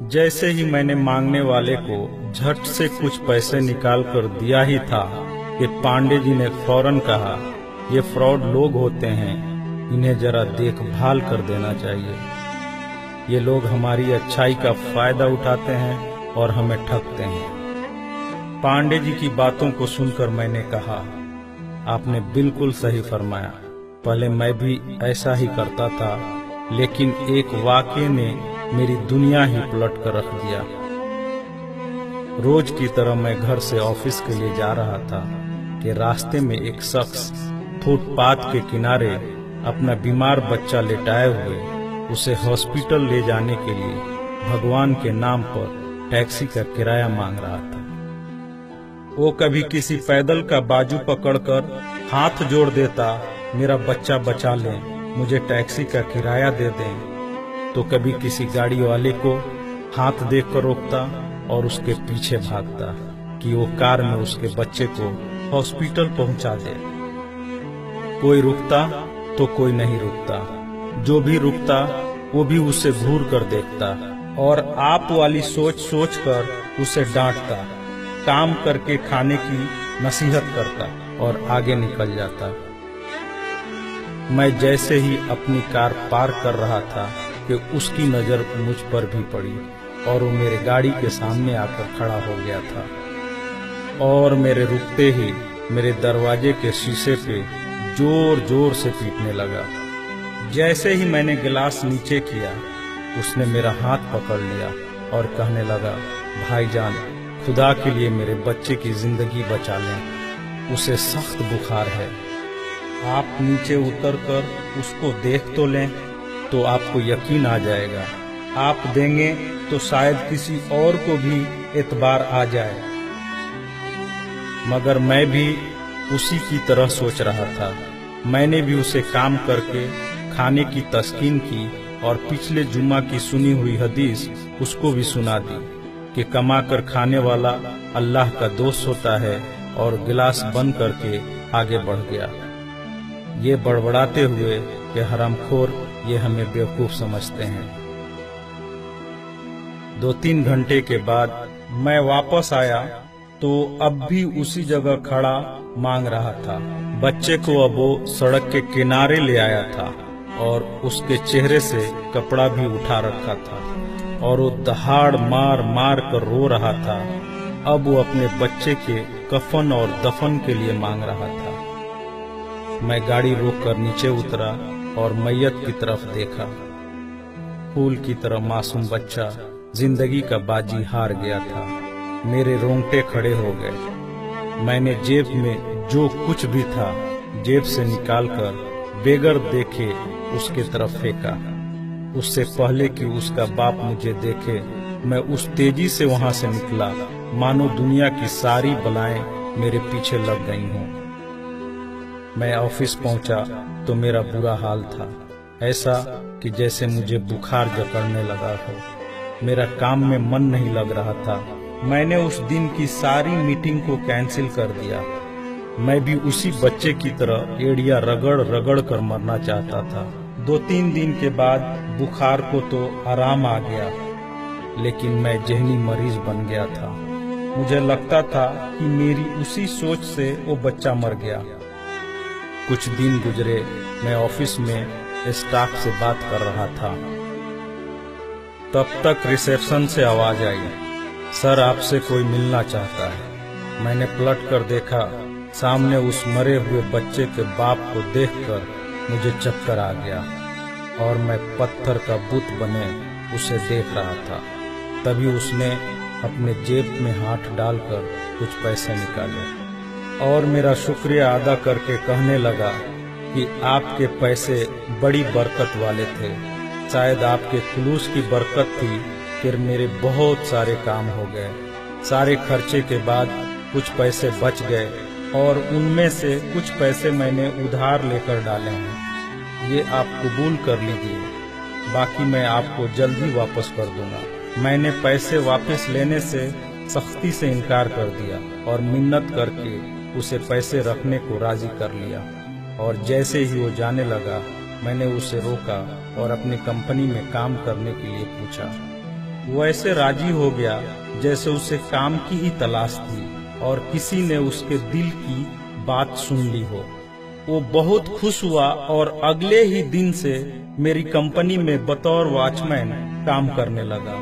जैसे ही मैंने मांगने वाले को झट से कुछ पैसे निकाल कर दिया ही था कि पांडे जी ने फौरन कहा, ये फ्रॉड लोग होते हैं, इन्हें जरा देखभाल कर देना चाहिए। ये लोग हमारी अच्छाई का फायदा उठाते हैं और हमें ठगते हैं। पांडे जी की बातों को सुनकर मैंने कहा, आपने बिल्कुल सही फरमाया। पहले मैं भी ऐसा ही करता था, लेकिन एक वाक़ये ने मेरी दुनिया ही पलट कर रख दिया। रोज की तरह मैं घर से ऑफिस के लिए जा रहा था कि रास्ते में एक शख्स फुटपाथ के किनारे अपना बीमार बच्चा लेटाए हुए उसे हॉस्पिटल ले जाने के लिए भगवान के नाम पर टैक्सी का किराया मांग रहा था। वो कभी किसी पैदल का बाजू पकड़कर हाथ जोड़ देता, मेरा बच्चा बचा लें, मुझे टैक्सी का किराया दे दें, तो कभी किसी गाड़ी वाले को हाथ देकर रोकता और उसके पीछे भागता कि वो कार में उसके बच्चे को हॉस्पिटल पहुंचा दे। कोई रुकता तो कोई नहीं रुकता, जो भी रुकता वो भी उसे घूर कर देखता और आप वाली सोच सोच कर उसे डांटता, काम करके खाने की नसीहत करता और आगे निकल जाता। मैं जैसे ही अपनी कार पार्क कर रहा था कि उसकी नजर मुझ पर भी पड़ी और वो मेरे गाड़ी के सामने आकर खड़ा हो गया था और मेरे रुकते ही मेरे दरवाजे के शीशे पे जोर जोर से पीटने लगा। जैसे ही मैंने गिलास नीचे किया, उसने मेरा हाथ पकड़ लिया और कहने लगा, भाईजान, खुदा के लिए मेरे बच्चे की जिंदगी बचा लें, उसे सख्त बुखार है, आप नीचे उतरकर उसको देख तो लें तो आपको यकीन आ जाएगा। आप देंगे तो शायद किसी और को भी एतबार आ जाए। मगर मैं भी उसी की तरह सोच रहा था। मैंने भी उसे काम करके खाने की तस्कीन की और पिछले जुम्मा की सुनी हुई हदीस उसको भी सुना दी कि कमा कर खाने वाला अल्लाह का दोस्त होता है, और गिलास बंद करके आगे बढ़ गया, ये बड़बड़ाते हुए कि हरामखोर, ये हमें बेवकूफ समझते हैं। 2-3 घंटे के बाद मैं वापस आया तो अब भी उसी जगह खड़ा मांग रहा था। बच्चे को अब वो सड़क के किनारे ले आया था और उसके चेहरे से कपड़ा भी उठा रखा था और वो दहाड़ मार मार कर रो रहा था। अब वो अपने बच्चे के कफन और दफन के लिए मांग रहा था। मैं गाड़ी रोककर नीचे उतरा और मैयत की तरफ देखा। फूल की तरह मासूम बच्चा जिंदगी का बाजी हार गया था। मेरे रोंगटे खड़े हो गए। मैंने जेब में जो कुछ भी था जेब से निकालकर बेगर देखे उसके तरफ फेंका। उससे पहले कि उसका बाप मुझे देखे, मैं उस तेजी से वहां से निकला मानो दुनिया की सारी बलाएं मेरे पीछे लग गई हों। मैं ऑफिस पहुंचा तो मेरा बुरा हाल था, ऐसा कि जैसे मुझे बुखार जकड़ने लगा हो। मेरा काम में मन नहीं लग रहा था। मैंने उस दिन की सारी मीटिंग को कैंसिल कर दिया। मैं भी उसी बच्चे की तरह एड़िया रगड़ रगड़ कर मरना चाहता था। 2-3 दिन के बाद बुखार को तो आराम आ गया, लेकिन मैं जहनी मरीज बन गया था। मुझे लगता था कि मेरी उसी सोच से वो बच्चा मर गया। कुछ दिन गुजरे, मैं ऑफिस में स्टाफ से बात कर रहा था। तब तक रिसेप्शन से आवाज आई, सर आपसे कोई मिलना चाहता है। मैंने पलट कर देखा, सामने उस मरे हुए बच्चे के बाप को देखकर मुझे चक्कर आ गया और मैं पत्थर का बुत बने उसे देख रहा था। तभी उसने अपने जेब में हाथ डालकर कुछ पैसे निकाले और मेरा शुक्रिया अदा करके कहने लगा कि आपके पैसे बड़ी बरकत वाले थे। शायद आपके खुलूस की बरकत थी, फिर मेरे बहुत सारे काम हो गए। सारे खर्चे के बाद कुछ पैसे बच गए और उनमें से कुछ पैसे मैंने उधार लेकर डाले हैं। ये आप कबूल कर लीजिए, बाकी मैं आपको जल्दी वापस कर दूंगा। मैंने पैसे वापस लेने से सख्ती से इनकार कर दिया और मिन्नत करके उसे पैसे रखने को राजी कर लिया। और जैसे ही वो जाने लगा, मैंने उसे रोका और अपनी कंपनी में काम करने के लिए पूछा। वो ऐसे राजी हो गया जैसे उसे काम की ही तलाश थी और किसी ने उसके दिल की बात सुन ली हो। वो बहुत खुश हुआ और अगले ही दिन से मेरी कंपनी में बतौर वॉचमैन काम करने लगा।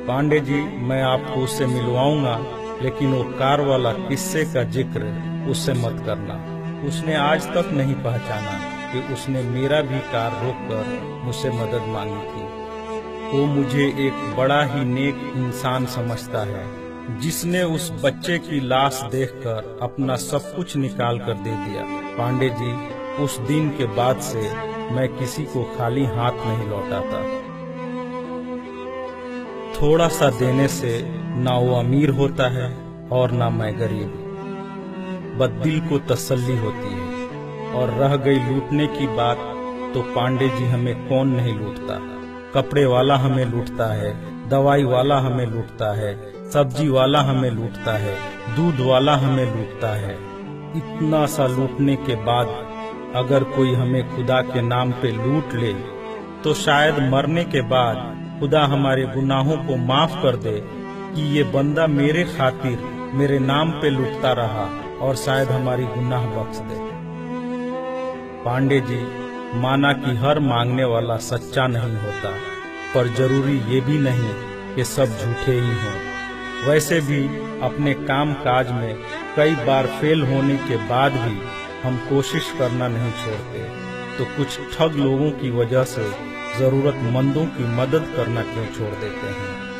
पांडे जी, मैं आपको उससे मिलवाऊंगा, लेकिन वो कार वाला किस्से का जिक्र उससे मत करना। उसने आज तक नहीं पहचाना कि उसने मेरा भी कार रोककर मुझसे मदद मांगी थी। वो मुझे एक बड़ा ही नेक इंसान समझता है, जिसने उस बच्चे की लाश देखकर अपना सब कुछ निकाल कर दे दिया। पांडे जी, उस दिन के बाद से मैं किसी को खाली हाथ नहीं लौटाता। थोड़ा सा देने से ना वो अमीर होता है और ना मैं गरीब, बस दिल को तसल्ली होती है। और रह गई लूटने की बात, तो पांडे जी हमें कौन नहीं लूटता। कपड़े वाला हमें लूटता है, दवाई वाला हमें लूटता है, सब्जी वाला हमें लूटता है, दूध वाला हमें लूटता है। इतना सा लूटने के बाद अगर कोई हमें खुदा के नाम पे लूट ले, तो शायद मरने के बाद खुदा हमारे गुनाहों को माफ कर दे कि ये बंदा मेरे खातिर मेरे नाम पे लूटता रहा, और शायद हमारी गुनाह बख्श दे। पांडे जी, माना कि हर मांगने वाला सच्चा नहीं होता, पर जरूरी ये भी नहीं कि सब झूठे ही हों। वैसे भी अपने काम काज में कई बार फेल होने के बाद भी हम कोशिश करना नहीं छोड़ते, तो कुछ ठग लोगों की वजह से जरूरतमंदों की मदद करना क्यों छोड़ देते हैं।